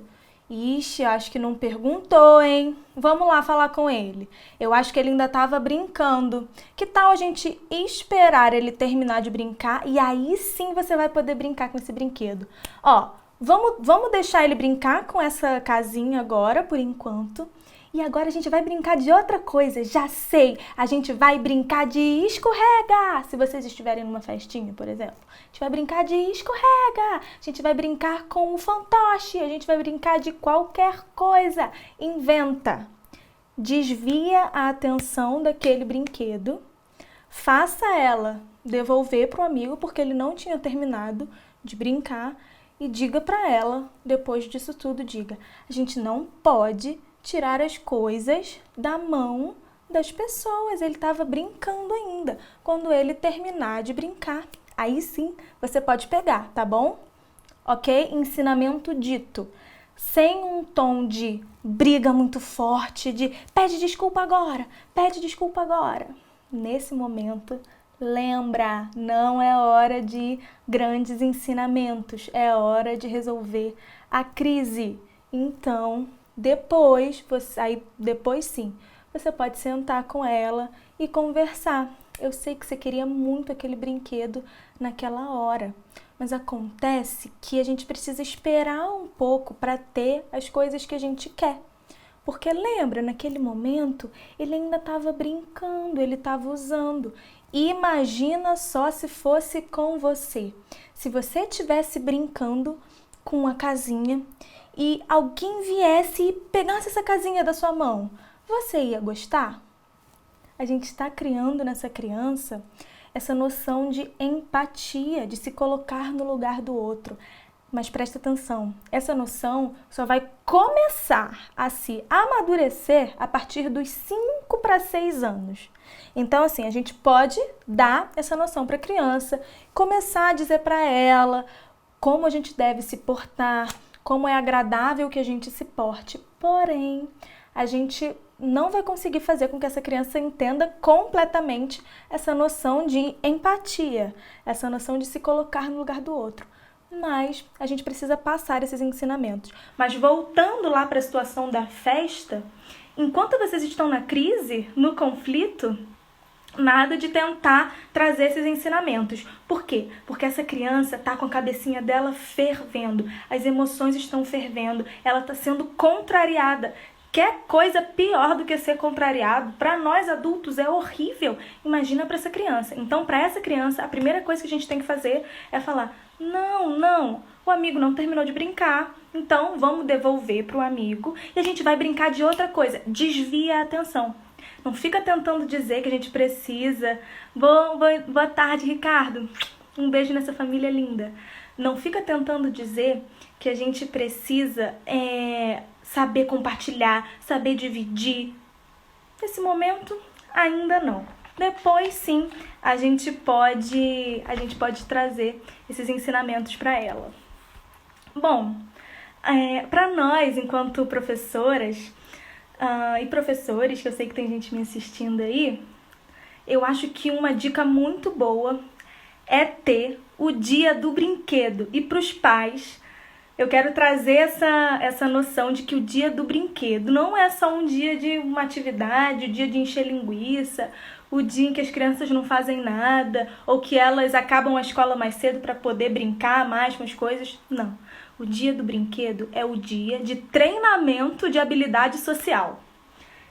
Ixi, acho que não perguntou, hein? Vamos lá falar com ele. Eu acho que ele ainda estava brincando. Que tal a gente esperar ele terminar de brincar e aí sim você vai poder brincar com esse brinquedo? Ó, vamos deixar ele brincar com essa casinha agora, por enquanto. E agora a gente vai brincar de outra coisa, já sei. A gente vai brincar de escorrega. Se vocês estiverem numa festinha, por exemplo. A gente vai brincar de escorrega. A gente vai brincar com o fantoche. A gente vai brincar de qualquer coisa. Inventa. Desvia a atenção daquele brinquedo. Faça ela devolver para o amigo porque ele não tinha terminado de brincar. E diga para ela, depois disso tudo, diga. A gente não pode tirar as coisas da mão das pessoas. Ele estava brincando ainda. Quando ele terminar de brincar, aí sim você pode pegar, tá bom? Ok? Ensinamento dito. Sem um tom de briga muito forte, de pede desculpa agora, pede desculpa agora. Nesse momento, lembra, não é hora de grandes ensinamentos, é hora de resolver a crise. Então, depois sim, você pode sentar com ela e conversar. Eu sei que você queria muito aquele brinquedo naquela hora, mas acontece que a gente precisa esperar um pouco para ter as coisas que a gente quer. Porque lembra, naquele momento, ele ainda estava brincando, ele estava usando. Imagina só se fosse com você. Se você estivesse brincando com a casinha e alguém viesse e pegasse essa casinha da sua mão, você ia gostar? A gente está criando nessa criança essa noção de empatia, de se colocar no lugar do outro. Mas presta atenção, essa noção só vai começar a se amadurecer a partir dos 5 para 6 anos. Então, assim, a gente pode dar essa noção para a criança, começar a dizer para ela como a gente deve se portar, como é agradável que a gente se porte. Porém, a gente não vai conseguir fazer com que essa criança entenda completamente essa noção de empatia, essa noção de se colocar no lugar do outro. Mas a gente precisa passar esses ensinamentos. Mas voltando lá para a situação da festa, enquanto vocês estão na crise, no conflito, nada de tentar trazer esses ensinamentos. Por quê? Porque essa criança está com a cabecinha dela fervendo, as emoções estão fervendo, ela está sendo contrariada. Quer coisa pior do que ser contrariado? Para nós adultos é horrível. Imagina para essa criança. Então, para essa criança, a primeira coisa que a gente tem que fazer é falar: não, o amigo não terminou de brincar, então vamos devolver para o amigo e a gente vai brincar de outra coisa. Desvia a atenção. Não fica tentando dizer que a gente precisa. Boa tarde, Ricardo. Um beijo nessa família linda. Não fica tentando dizer que a gente precisa saber compartilhar, saber dividir. Nesse momento, ainda não. Depois, sim, a gente pode trazer esses ensinamentos para ela. Bom, para nós, enquanto professoras e professores, que eu sei que tem gente me assistindo aí, eu acho que uma dica muito boa é ter o dia do brinquedo. E para os pais, eu quero trazer essa noção de que o dia do brinquedo não é só um dia de uma atividade, o dia de encher linguiça, o dia em que as crianças não fazem nada, ou que elas acabam a escola mais cedo para poder brincar mais com as coisas. Não. O dia do brinquedo é o dia de treinamento de habilidade social.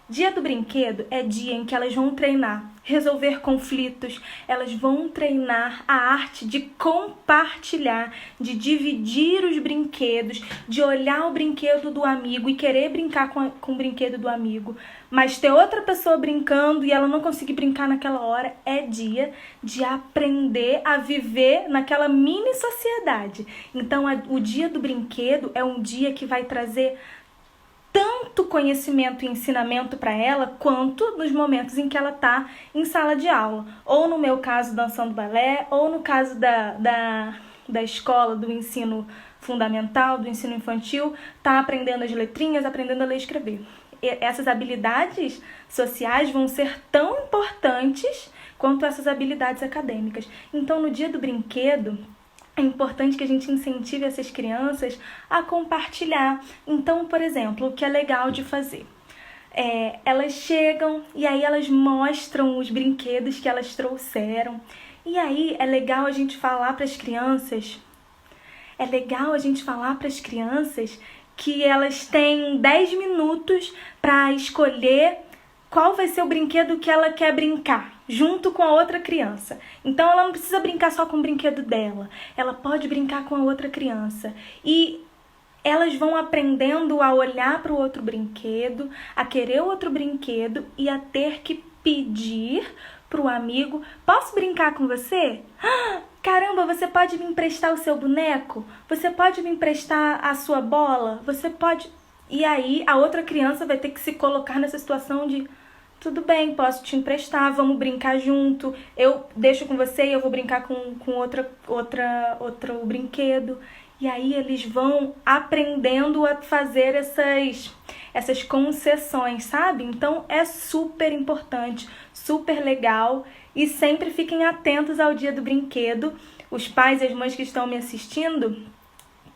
Dia do brinquedo é dia em que elas vão treinar, resolver conflitos, elas vão treinar a arte de compartilhar, de dividir os brinquedos, de olhar o brinquedo do amigo e querer brincar com o brinquedo do amigo, mas ter outra pessoa brincando e ela não conseguir brincar naquela hora. É dia de aprender a viver naquela mini sociedade. Então, o dia do brinquedo é um dia que vai trazer tanto conhecimento e ensinamento para ela, quanto nos momentos em que ela está em sala de aula. Ou no meu caso, dançando balé, ou no caso da escola, do ensino fundamental, do ensino infantil, está aprendendo as letrinhas, aprendendo a ler e escrever. Essas habilidades sociais vão ser tão importantes quanto essas habilidades acadêmicas. Então, no dia do brinquedo, é importante que a gente incentive essas crianças a compartilhar. Então, por exemplo, o que é legal de fazer? Elas chegam e aí elas mostram os brinquedos que elas trouxeram. E aí é legal a gente falar para as crianças, que elas têm 10 minutos para escolher qual vai ser o brinquedo que ela quer brincar, junto com a outra criança. Então, ela não precisa brincar só com o brinquedo dela. Ela pode brincar com a outra criança. E elas vão aprendendo a olhar para o outro brinquedo, a querer o outro brinquedo e a ter que pedir para o amigo: posso brincar com você? Caramba, você pode me emprestar o seu boneco? Você pode me emprestar a sua bola? Você pode... E aí, a outra criança vai ter que se colocar nessa situação de: tudo bem, posso te emprestar, vamos brincar junto, eu deixo com você e eu vou brincar com outro brinquedo. E aí eles vão aprendendo a fazer essas concessões, sabe? Então é super importante, super legal, e sempre fiquem atentos ao dia do brinquedo. Os pais e as mães que estão me assistindo,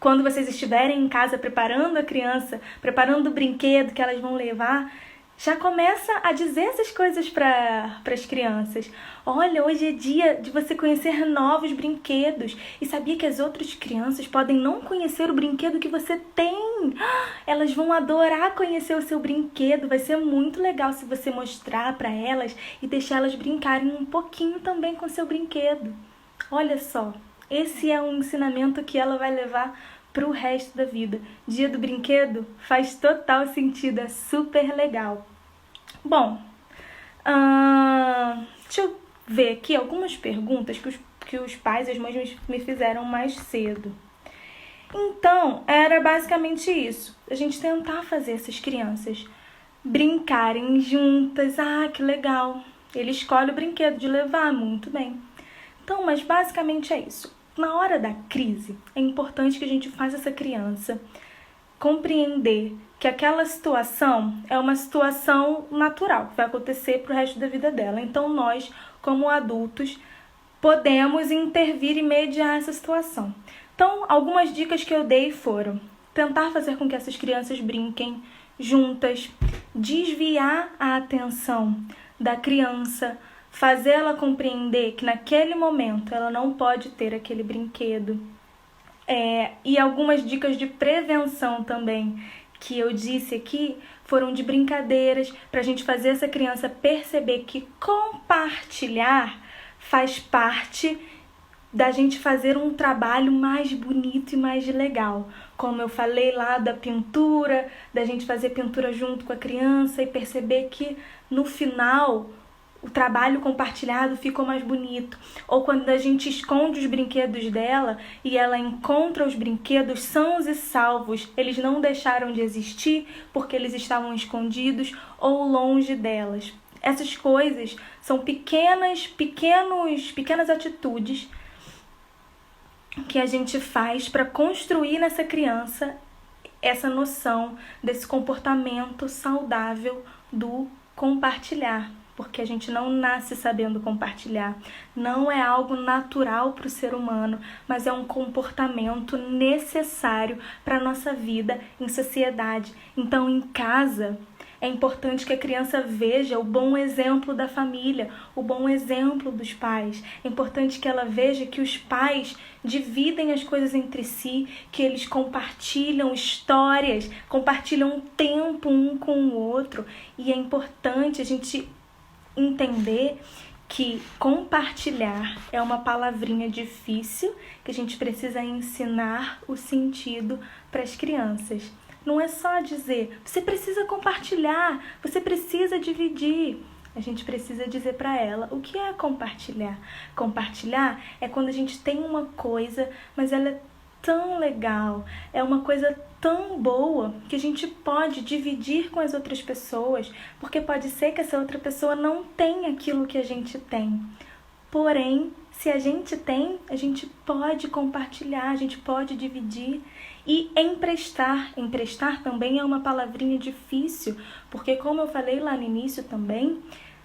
quando vocês estiverem em casa preparando a criança, preparando o brinquedo que elas vão levar, já começa a dizer essas coisas para as crianças. Olha, hoje é dia de você conhecer novos brinquedos. E sabia que as outras crianças podem não conhecer o brinquedo que você tem? Elas vão adorar conhecer o seu brinquedo. Vai ser muito legal se você mostrar para elas e deixar elas brincarem um pouquinho também com o seu brinquedo. Olha só, esse é um ensinamento que ela vai levar para o resto da vida. Dia do brinquedo faz total sentido, é super legal. Bom, deixa eu ver aqui algumas perguntas que os pais e as mães me fizeram mais cedo. Então, era basicamente isso. A gente tentar fazer essas crianças brincarem juntas. Ah, que legal. Ele escolhe o brinquedo de levar, muito bem. Então, mas basicamente é isso. Na hora da crise, é importante que a gente faça essa criança compreender que aquela situação é uma situação natural, que vai acontecer pro resto da vida dela. Então, nós, como adultos, podemos intervir e mediar essa situação. Então, algumas dicas que eu dei foram: tentar fazer com que essas crianças brinquem juntas, desviar a atenção da criança, fazer ela compreender que naquele momento ela não pode ter aquele brinquedo. E algumas dicas de prevenção também que eu disse aqui foram de brincadeiras, para a gente fazer essa criança perceber que compartilhar faz parte da gente fazer um trabalho mais bonito e mais legal. Como eu falei lá da pintura, da gente fazer pintura junto com a criança e perceber que no final o trabalho compartilhado ficou mais bonito. Ou quando a gente esconde os brinquedos dela e ela encontra os brinquedos sãos e salvos. Eles não deixaram de existir porque eles estavam escondidos ou longe delas. Essas coisas são pequenas atitudes que a gente faz para construir nessa criança essa noção desse comportamento saudável do compartilhar. Porque a gente não nasce sabendo compartilhar. Não é algo natural para o ser humano, mas é um comportamento necessário para a nossa vida em sociedade. Então, em casa, é importante que a criança veja o bom exemplo da família, o bom exemplo dos pais. É importante que ela veja que os pais dividem as coisas entre si, que eles compartilham histórias, compartilham tempo um com o outro. E é importante a gente entender que compartilhar é uma palavrinha difícil que a gente precisa ensinar o sentido para as crianças. Não é só dizer, você precisa compartilhar, você precisa dividir. A gente precisa dizer para ela o que é compartilhar. Compartilhar é quando a gente tem uma coisa, mas ela é tão legal, é uma coisa tão boa que a gente pode dividir com as outras pessoas, porque pode ser que essa outra pessoa não tenha aquilo que a gente tem. Porém, se a gente tem, a gente pode compartilhar, a gente pode dividir. E emprestar. Emprestar também é uma palavrinha difícil, porque como eu falei lá no início também,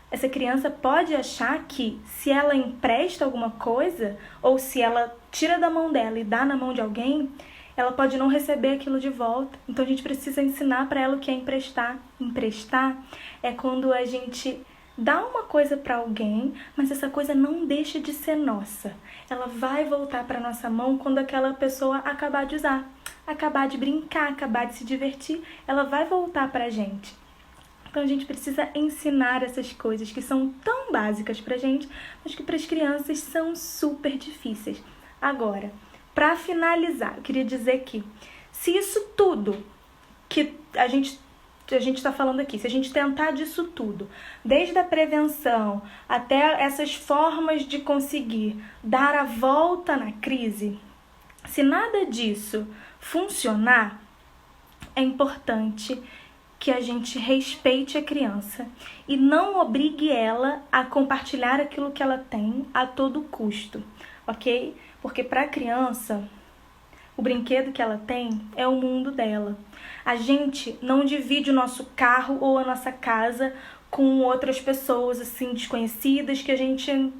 essa criança pode achar que se ela empresta alguma coisa, ou se ela tira da mão dela e dá na mão de alguém, ela pode não receber aquilo de volta. Então a gente precisa ensinar para ela o que é emprestar. Emprestar é quando a gente dá uma coisa para alguém, mas essa coisa não deixa de ser nossa. Ela vai voltar para nossa mão quando aquela pessoa acabar de usar, acabar de brincar, acabar de se divertir, ela vai voltar para a gente. Então a gente precisa ensinar essas coisas que são tão básicas pra gente, mas que para as crianças são super difíceis. Agora, para finalizar, eu queria dizer que se isso tudo que a gente está falando aqui, se a gente tentar disso tudo, desde a prevenção até essas formas de conseguir dar a volta na crise, se nada disso funcionar, é importante que a gente respeite a criança e não obrigue ela a compartilhar aquilo que ela tem a todo custo, ok? Porque para a criança, o brinquedo que ela tem é o mundo dela. A gente não divide o nosso carro ou a nossa casa com outras pessoas assim desconhecidas que a gente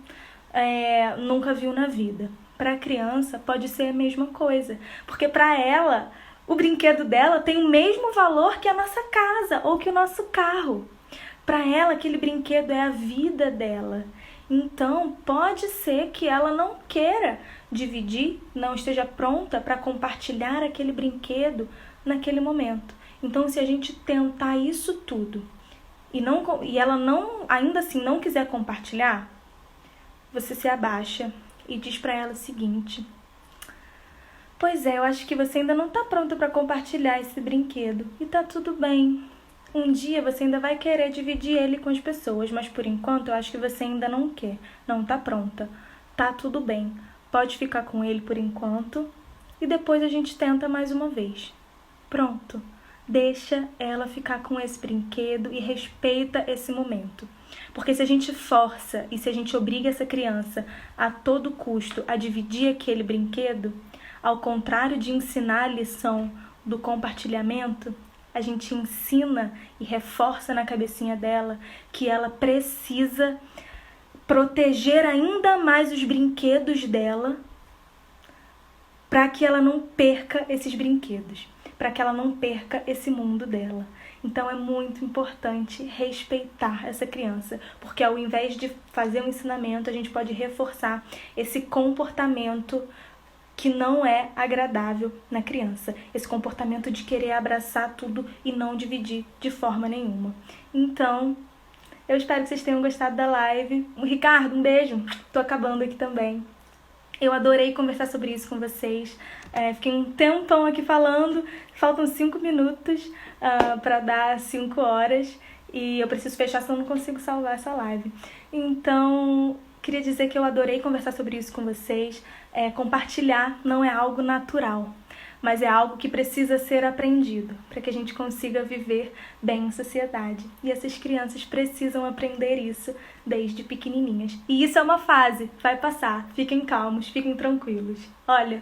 nunca viu na vida. Para a criança pode ser a mesma coisa, porque para ela o brinquedo dela tem o mesmo valor que a nossa casa ou que o nosso carro. Para ela aquele brinquedo é a vida dela. Então pode ser que ela não queira dividir, não esteja pronta para compartilhar aquele brinquedo naquele momento. Então se a gente tentar isso tudo e ela ainda assim não quiser compartilhar, você se abaixa e diz para ela o seguinte: pois é, eu acho que você ainda não está pronta para compartilhar esse brinquedo e tá tudo bem. Um dia você ainda vai querer dividir ele com as pessoas, mas por enquanto eu acho que você ainda não quer, não está pronta. Tá tudo bem, pode ficar com ele por enquanto e depois a gente tenta mais uma vez. Pronto, deixa ela ficar com esse brinquedo e respeita esse momento. Porque se a gente força e se a gente obriga essa criança a todo custo a dividir aquele brinquedo, ao contrário de ensinar a lição do compartilhamento, a gente ensina e reforça na cabecinha dela que ela precisa proteger ainda mais os brinquedos dela para que ela não perca esses brinquedos, para que ela não perca esse mundo dela. Então é muito importante respeitar essa criança, porque ao invés de fazer um ensinamento, a gente pode reforçar esse comportamento que não é agradável na criança. Esse comportamento de querer abraçar tudo e não dividir de forma nenhuma. Então, eu espero que vocês tenham gostado da live. Ricardo, um beijo. Tô acabando aqui também. Eu adorei conversar sobre isso com vocês. Fiquei um tempão aqui falando. Faltam 5 minutos para dar 5 horas. e eu preciso fechar, senão eu não consigo salvar essa live. Então, queria dizer que eu adorei conversar sobre isso com vocês. Compartilhar não é algo natural, mas é algo que precisa ser aprendido para que a gente consiga viver bem em sociedade. E essas crianças precisam aprender isso desde pequenininhas. E isso é uma fase, vai passar. Fiquem calmos, fiquem tranquilos. Olha,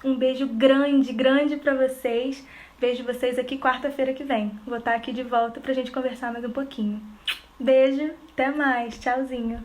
um beijo grande, grande para vocês. Vejo vocês aqui quarta-feira que vem. Vou estar aqui de volta pra gente conversar mais um pouquinho. Beijo, até mais, tchauzinho.